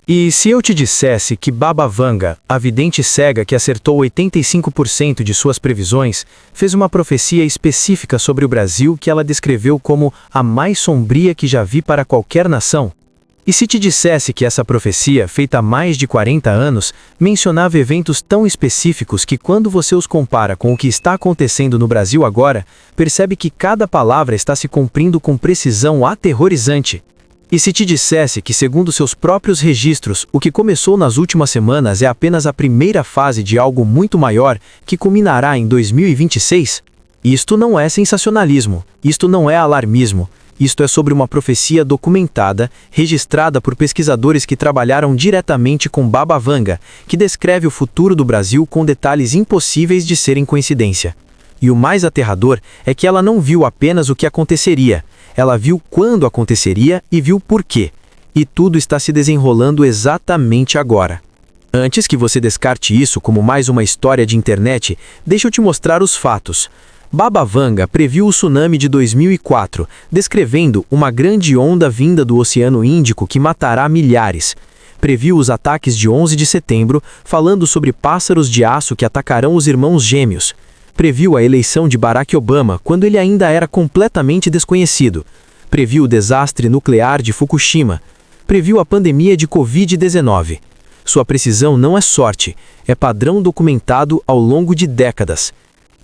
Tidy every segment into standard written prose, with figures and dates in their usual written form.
E se eu te dissesse que Baba Vanga, a vidente cega que acertou 85% de suas previsões, fez uma profecia específica sobre o Brasil que ela descreveu como a mais sombria que já vi para qualquer nação? E se te dissesse que essa profecia, feita há mais de 40 anos, mencionava eventos tão específicos que quando você os compara com o que está acontecendo no Brasil agora, percebe que cada palavra está se cumprindo com precisão aterrorizante? E se te dissesse que, segundo seus próprios registros, o que começou nas últimas semanas é apenas a primeira fase de algo muito maior que culminará em 2026? Isto não é sensacionalismo, isto não é alarmismo, isto é sobre uma profecia documentada, registrada por pesquisadores que trabalharam diretamente com Baba Vanga, que descreve o futuro do Brasil com detalhes impossíveis de serem coincidência. E o mais aterrador é que ela não viu apenas o que aconteceria, ela viu quando aconteceria e viu por quê. E tudo está se desenrolando exatamente agora. Antes que você descarte isso como mais uma história de internet, deixa eu te mostrar os fatos. Baba Vanga previu o tsunami de 2004, descrevendo uma grande onda vinda do Oceano Índico que matará milhares. Previu os ataques de 11 de setembro, falando sobre pássaros de aço que atacarão os irmãos gêmeos. Previu a eleição de Barack Obama quando ele ainda era completamente desconhecido. Previu o desastre nuclear de Fukushima. Previu a pandemia de Covid-19. Sua precisão não é sorte, é padrão documentado ao longo de décadas.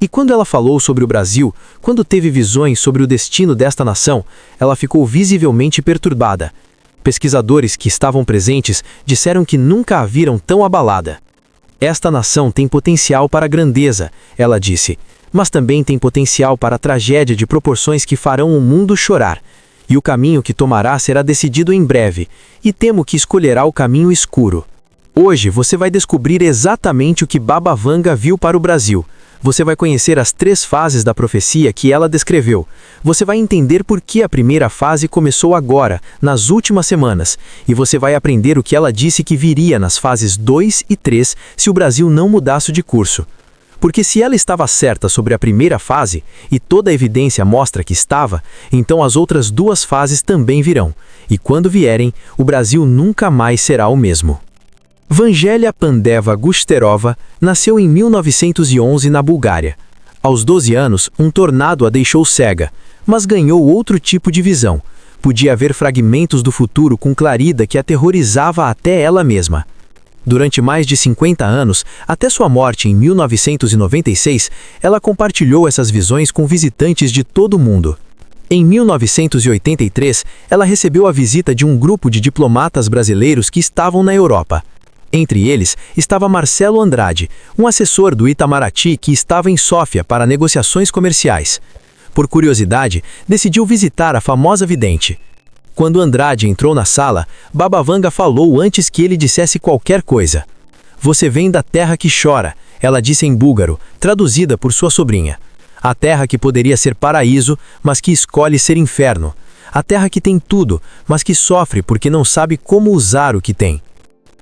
E quando ela falou sobre o Brasil, quando teve visões sobre o destino desta nação, ela ficou visivelmente perturbada. Pesquisadores que estavam presentes disseram que nunca a viram tão abalada. Esta nação tem potencial para a grandeza, ela disse, mas também tem potencial para a tragédia de proporções que farão o mundo chorar. E o caminho que tomará será decidido em breve, e temo que escolherá o caminho escuro. Hoje você vai descobrir exatamente o que Baba Vanga viu para o Brasil. Você vai conhecer as 3 fases da profecia que ela descreveu. Você vai entender por que a primeira fase começou agora, nas últimas semanas. E você vai aprender o que ela disse que viria nas fases 2 e 3 se o Brasil não mudasse de curso. Porque se ela estava certa sobre a primeira fase, e toda a evidência mostra que estava, então as outras 2 fases também virão. E quando vierem, o Brasil nunca mais será o mesmo. Vangelia Pandeva Gusterova nasceu em 1911 na Bulgária. Aos 12 anos, um tornado a deixou cega, mas ganhou outro tipo de visão. Podia ver fragmentos do futuro com clareza que aterrorizava até ela mesma. Durante mais de 50 anos, até sua morte em 1996, ela compartilhou essas visões com visitantes de todo o mundo. Em 1983, ela recebeu a visita de um grupo de diplomatas brasileiros que estavam na Europa. Entre eles estava Marcelo Andrade, um assessor do Itamaraty que estava em Sófia para negociações comerciais. Por curiosidade, decidiu visitar a famosa vidente. Quando Andrade entrou na sala, Baba Vanga falou antes que ele dissesse qualquer coisa. "Você vem da terra que chora", ela disse em búlgaro, traduzida por sua sobrinha. A terra que poderia ser paraíso, mas que escolhe ser inferno. A terra que tem tudo, mas que sofre porque não sabe como usar o que tem.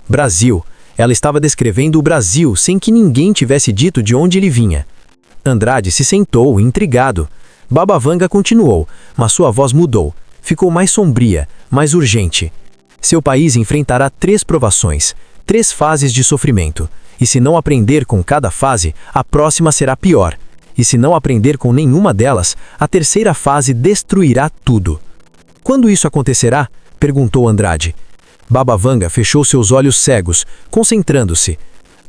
Brasil. Ela estava descrevendo o Brasil sem que ninguém tivesse dito de onde ele vinha. Andrade se sentou, intrigado. Baba Vanga continuou, mas sua voz mudou. Ficou mais sombria, mais urgente. Seu país enfrentará 3 provações, 3 fases de sofrimento. E se não aprender com cada fase, a próxima será pior. E se não aprender com nenhuma delas, a terceira fase destruirá tudo. "Quando isso acontecerá?", perguntou Andrade. Baba Vanga fechou seus olhos cegos, concentrando-se.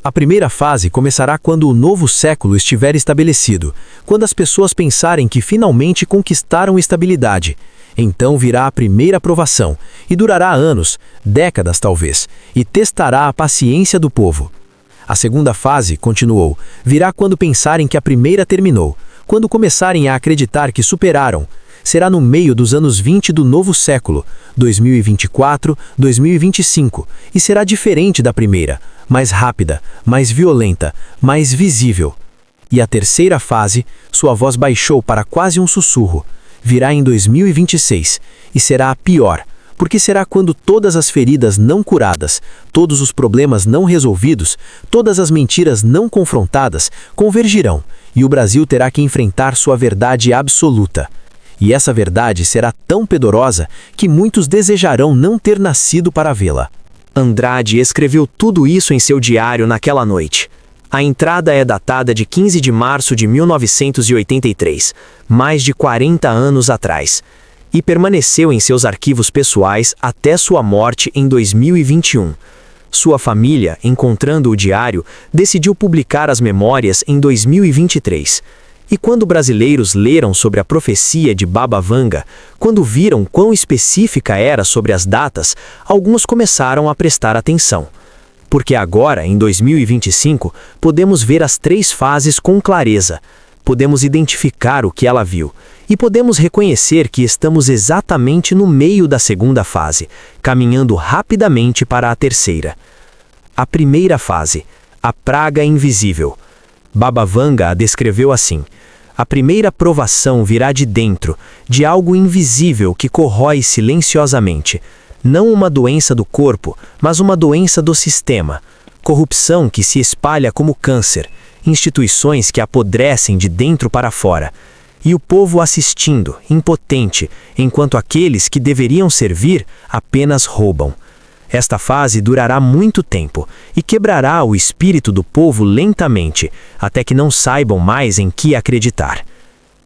A primeira fase começará quando o novo século estiver estabelecido, quando as pessoas pensarem que finalmente conquistaram estabilidade. Então virá a primeira provação, e durará anos, décadas talvez, e testará a paciência do povo. A segunda fase, continuou, virá quando pensarem que a primeira terminou, quando começarem a acreditar que superaram. Será no meio dos anos 20 do novo século, 2024, 2025, e será diferente da primeira, mais rápida, mais violenta, mais visível. E a terceira fase, sua voz baixou para quase um sussurro, virá em 2026, e será a pior, porque será quando todas as feridas não curadas, todos os problemas não resolvidos, todas as mentiras não confrontadas, convergirão, e o Brasil terá que enfrentar sua verdade absoluta. E essa verdade será tão pedorosa que muitos desejarão não ter nascido para vê-la. Andrade escreveu tudo isso em seu diário naquela noite. A entrada é datada de 15 de março de 1983, mais de 40 anos atrás, e permaneceu em seus arquivos pessoais até sua morte em 2021. Sua família, encontrando o diário, decidiu publicar as memórias em 2023. E quando brasileiros leram sobre a profecia de Baba Vanga, quando viram quão específica era sobre as datas, alguns começaram a prestar atenção. Porque agora, em 2025, podemos ver as 3 fases com clareza. Podemos identificar o que ela viu. E podemos reconhecer que estamos exatamente no meio da segunda fase, caminhando rapidamente para a terceira. A primeira fase, a praga invisível. Baba Vanga a descreveu assim: a primeira provação virá de dentro, de algo invisível que corrói silenciosamente. Não uma doença do corpo, mas uma doença do sistema. Corrupção que se espalha como câncer, instituições que apodrecem de dentro para fora. E o povo assistindo, impotente, enquanto aqueles que deveriam servir apenas roubam. Esta fase durará muito tempo e quebrará o espírito do povo lentamente, até que não saibam mais em que acreditar.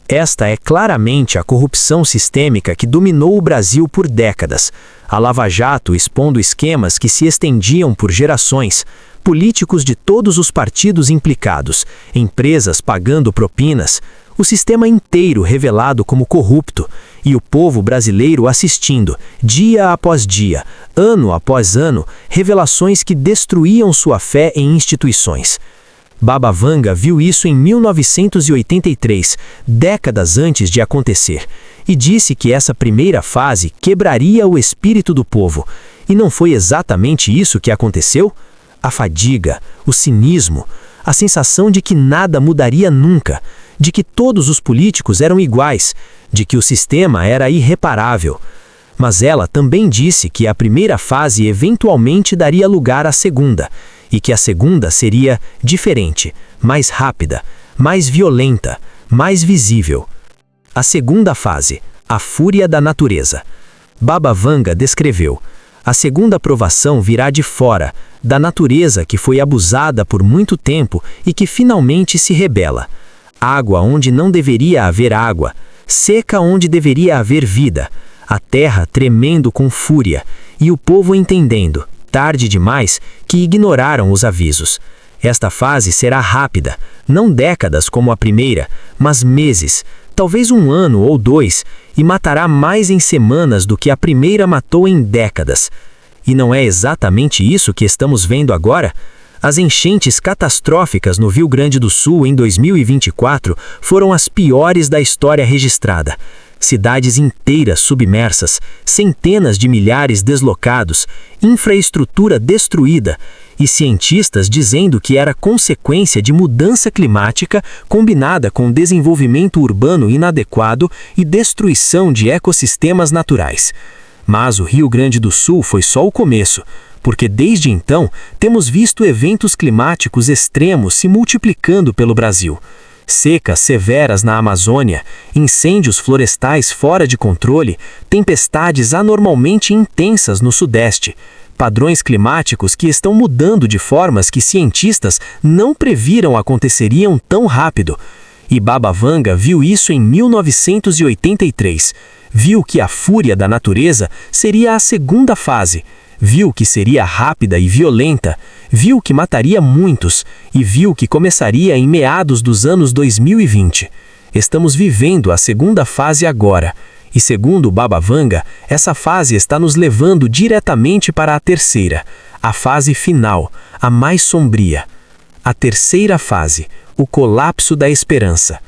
Esta é claramente a corrupção sistêmica que dominou o Brasil por décadas. A Lava Jato expondo esquemas que se estendiam por gerações, políticos de todos os partidos implicados, empresas pagando propinas, o sistema inteiro revelado como corrupto, e o povo brasileiro assistindo, dia após dia, ano após ano, revelações que destruíam sua fé em instituições. Baba Vanga viu isso em 1983, décadas antes de acontecer, e disse que essa primeira fase quebraria o espírito do povo. E não foi exatamente isso que aconteceu? A fadiga, o cinismo, a sensação de que nada mudaria nunca, de que todos os políticos eram iguais, de que o sistema era irreparável. Mas ela também disse que a primeira fase eventualmente daria lugar à segunda, e que a segunda seria diferente, mais rápida, mais violenta, mais visível. A segunda fase, a fúria da natureza. Baba Vanga descreveu: a segunda provação virá de fora, da natureza que foi abusada por muito tempo e que finalmente se rebela. Água onde não deveria haver água, seca onde deveria haver vida, a terra tremendo com fúria, e o povo entendendo, tarde demais, que ignoraram os avisos. Esta fase será rápida, não décadas como a primeira, mas meses, talvez 1 ano ou 2, e matará mais em semanas do que a primeira matou em décadas. E não é exatamente isso que estamos vendo agora? As enchentes catastróficas no Rio Grande do Sul em 2024 foram as piores da história registrada. Cidades inteiras submersas, centenas de milhares deslocados, infraestrutura destruída e cientistas dizendo que era consequência de mudança climática combinada com desenvolvimento urbano inadequado e destruição de ecossistemas naturais. Mas o Rio Grande do Sul foi só o começo, porque desde então temos visto eventos climáticos extremos se multiplicando pelo Brasil. Secas severas na Amazônia, incêndios florestais fora de controle, tempestades anormalmente intensas no Sudeste, padrões climáticos que estão mudando de formas que cientistas não previram aconteceriam tão rápido. E Baba Vanga viu isso em 1983. Viu que a fúria da natureza seria a segunda fase. Viu que seria rápida e violenta, viu que mataria muitos e viu que começaria em meados dos anos 2020. Estamos vivendo a segunda fase agora, e segundo Baba Vanga, essa fase está nos levando diretamente para a terceira, a fase final, a mais sombria. A terceira fase, o colapso da esperança.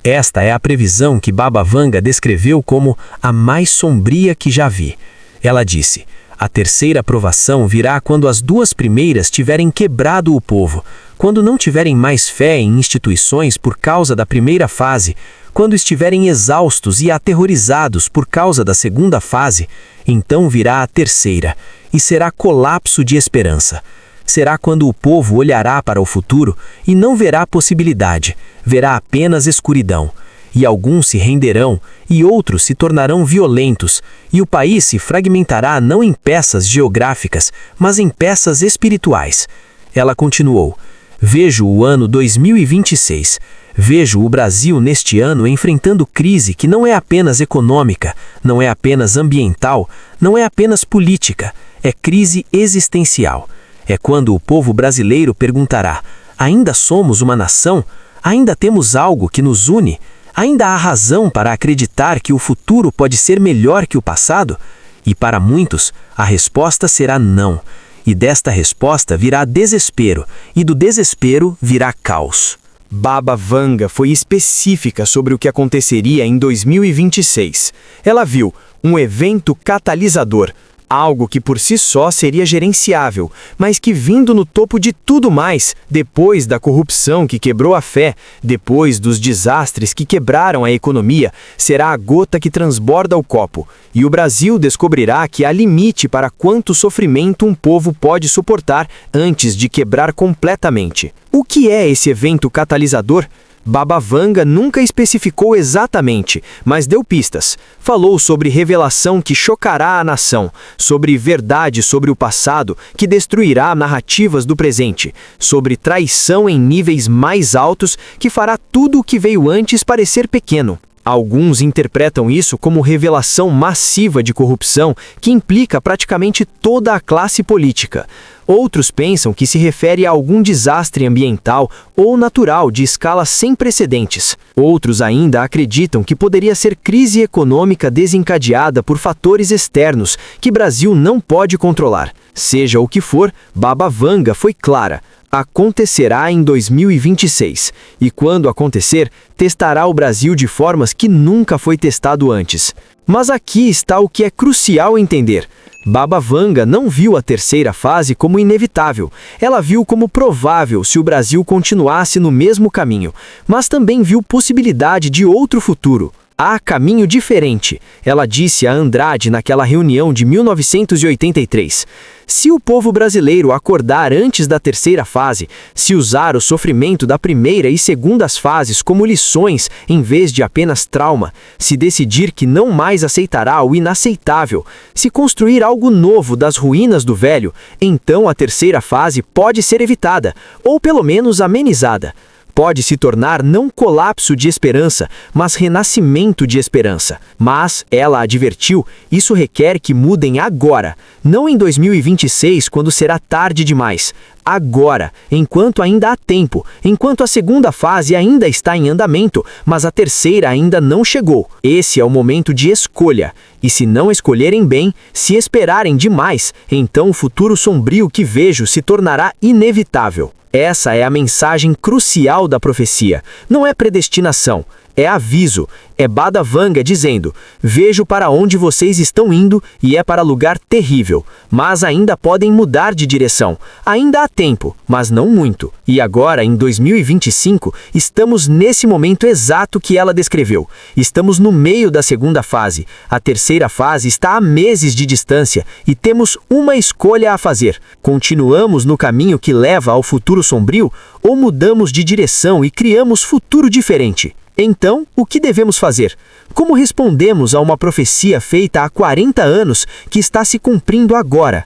Esta é a previsão que Baba Vanga descreveu como a mais sombria que já vi. Ela disse: a terceira provação virá quando as 2 primeiras tiverem quebrado o povo, quando não tiverem mais fé em instituições por causa da primeira fase, quando estiverem exaustos e aterrorizados por causa da segunda fase, então virá a terceira, e será colapso de esperança. Será quando o povo olhará para o futuro e não verá possibilidade, verá apenas escuridão. e alguns se renderão, e outros se tornarão violentos, e o país se fragmentará não em peças geográficas, mas em peças espirituais. Ela continuou: vejo o ano 2026. Vejo o Brasil neste ano enfrentando crise que não é apenas econômica, não é apenas ambiental, não é apenas política, é crise existencial. É quando o povo brasileiro perguntará: ainda somos uma nação? Ainda temos algo que nos une? Ainda há razão para acreditar que o futuro pode ser melhor que o passado? E para muitos, a resposta será não. E desta resposta virá desespero, e do desespero virá caos. Baba Vanga foi específica sobre o que aconteceria em 2026. Ela viu um evento catalisador, algo que por si só seria gerenciável, mas que vindo no topo de tudo mais, depois da corrupção que quebrou a fé, depois dos desastres que quebraram a economia, será a gota que transborda o copo, e o Brasil descobrirá que há limite para quanto sofrimento um povo pode suportar antes de quebrar completamente. O que é esse evento catalisador? Baba Vanga nunca especificou exatamente, mas deu pistas. Falou sobre revelação que chocará a nação, sobre verdade sobre o passado que destruirá narrativas do presente, sobre traição em níveis mais altos que fará tudo o que veio antes parecer pequeno. Alguns interpretam isso como revelação massiva de corrupção que implica praticamente toda a classe política. Outros pensam que se refere a algum desastre ambiental ou natural de escala sem precedentes. Outros ainda acreditam que poderia ser crise econômica desencadeada por fatores externos que Brasil não pode controlar. Seja o que for, Baba Vanga foi clara: acontecerá em 2026, e quando acontecer, testará o Brasil de formas que nunca foi testado antes. Mas aqui está o que é crucial entender. Baba Vanga não viu a terceira fase como inevitável. Ela viu como provável se o Brasil continuasse no mesmo caminho, mas também viu possibilidade de outro futuro. Há caminho diferente, ela disse a Andrade naquela reunião de 1983. Se o povo brasileiro acordar antes da terceira fase, se usar o sofrimento da primeira e segundas fases como lições em vez de apenas trauma, se decidir que não mais aceitará o inaceitável, se construir algo novo das ruínas do velho, então a terceira fase pode ser evitada, ou pelo menos amenizada. Pode se tornar não colapso de esperança, mas renascimento de esperança. Mas, ela advertiu, isso requer que mudem agora, não em 2026, quando será tarde demais. Agora, enquanto ainda há tempo, enquanto a segunda fase ainda está em andamento, mas a terceira ainda não chegou. Esse é o momento de escolha. E se não escolherem bem, se esperarem demais, então o futuro sombrio que vejo se tornará inevitável. Essa é a mensagem crucial da profecia. Não é predestinação, é aviso. É Baba Vanga dizendo: vejo para onde vocês estão indo e é para lugar terrível, mas ainda podem mudar de direção. Ainda há tempo, mas não muito. E agora, em 2025, estamos nesse momento exato que ela descreveu. Estamos no meio da segunda fase. A terceira fase está a meses de distância e temos uma escolha a fazer. Continuamos no caminho que leva ao futuro sombrio ou mudamos de direção e criamos futuro diferente? Então, o que devemos fazer? Como respondemos a uma profecia feita há 40 anos que está se cumprindo agora?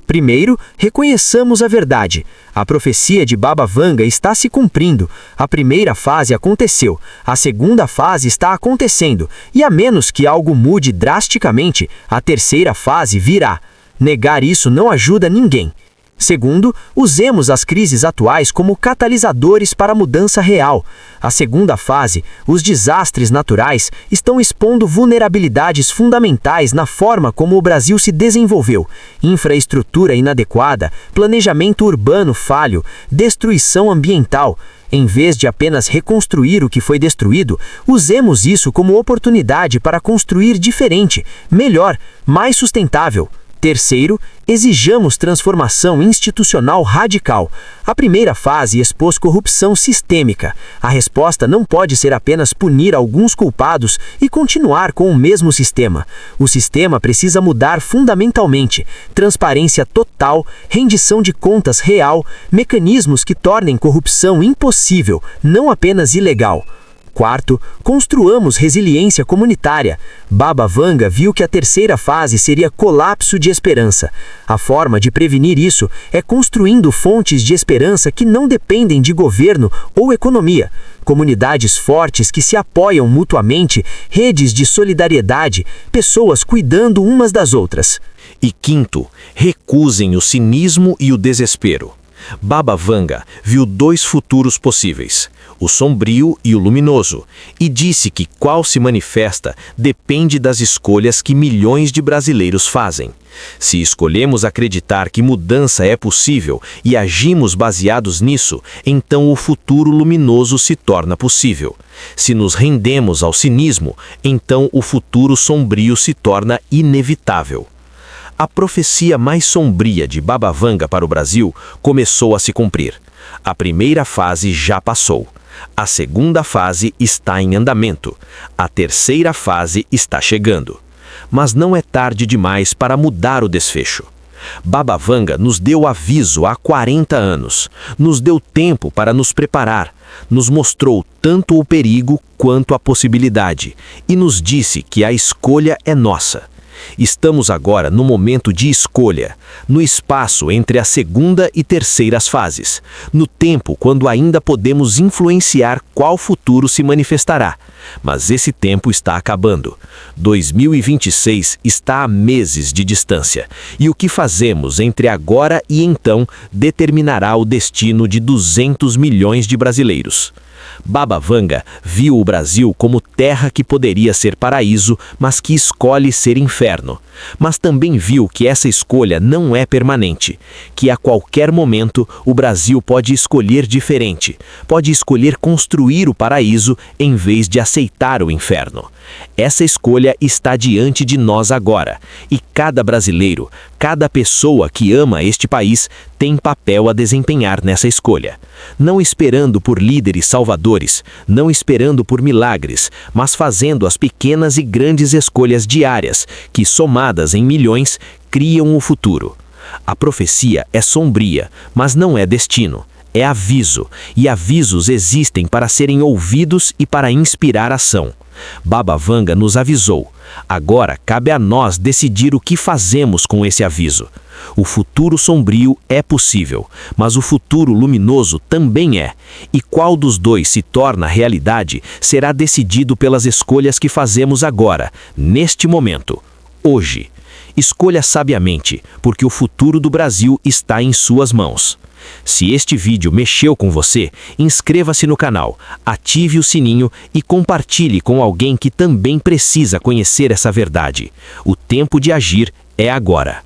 Primeiro, reconheçamos a verdade. A profecia de Baba Vanga está se cumprindo. A primeira fase aconteceu, a segunda fase está acontecendo, e a menos que algo mude drasticamente, a terceira fase virá. Negar isso não ajuda ninguém. Segundo, usemos as crises atuais como catalisadores para a mudança real. A segunda fase, os desastres naturais, estão expondo vulnerabilidades fundamentais na forma como o Brasil se desenvolveu. Infraestrutura inadequada, planejamento urbano falho, destruição ambiental. Em vez de apenas reconstruir o que foi destruído, usemos isso como oportunidade para construir diferente, melhor, mais sustentável. Terceiro, exijamos transformação institucional radical. A primeira fase expôs corrupção sistêmica. A resposta não pode ser apenas punir alguns culpados e continuar com o mesmo sistema. O sistema precisa mudar fundamentalmente. Transparência total, rendição de contas real, mecanismos que tornem corrupção impossível, não apenas ilegal. Quarto, construamos resiliência comunitária. Baba Vanga viu que a terceira fase seria colapso de esperança. A forma de prevenir isso é construindo fontes de esperança que não dependem de governo ou economia. Comunidades fortes que se apoiam mutuamente, redes de solidariedade, pessoas cuidando umas das outras. E quinto, recusem o cinismo e o desespero. Baba Vanga viu dois futuros possíveis, o sombrio e o luminoso, e disse que qual se manifesta depende das escolhas que milhões de brasileiros fazem. Se escolhemos acreditar que mudança é possível e agimos baseados nisso, então o futuro luminoso se torna possível. Se nos rendemos ao cinismo, então o futuro sombrio se torna inevitável. A profecia mais sombria de Baba Vanga para o Brasil começou a se cumprir. A primeira fase já passou. A segunda fase está em andamento. A terceira fase está chegando. Mas não é tarde demais para mudar o desfecho. Baba Vanga nos deu aviso há 40 anos. Nos deu tempo para nos preparar. Nos mostrou tanto o perigo quanto a possibilidade. E nos disse que a escolha é nossa. Estamos agora no momento de escolha, no espaço entre a segunda e terceiras fases, no tempo quando ainda podemos influenciar qual futuro se manifestará. Mas esse tempo está acabando. 2026 está a meses de distância, e o que fazemos entre agora e então determinará o destino de 200 milhões de brasileiros. Baba Vanga viu o Brasil como terra que poderia ser paraíso, mas que escolhe ser inferno. Mas também viu que essa escolha não é permanente, que a qualquer momento o Brasil pode escolher diferente, pode escolher construir o paraíso em vez de aceitar o inferno. Essa escolha está diante de nós agora, e cada brasileiro, cada pessoa que ama este país tem papel a desempenhar nessa escolha. Não esperando por líderes salvadores, não esperando por milagres, mas fazendo as pequenas e grandes escolhas diárias, que somadas em milhões, criam o futuro. A profecia é sombria, mas não é destino. É aviso, e avisos existem para serem ouvidos e para inspirar ação. Baba Vanga nos avisou. Agora cabe a nós decidir o que fazemos com esse aviso. O futuro sombrio é possível, mas o futuro luminoso também é. E qual dos dois se torna realidade será decidido pelas escolhas que fazemos agora, neste momento, hoje. Escolha sabiamente, porque o futuro do Brasil está em suas mãos. Se este vídeo mexeu com você, inscreva-se no canal, ative o sininho e compartilhe com alguém que também precisa conhecer essa verdade. O tempo de agir é agora.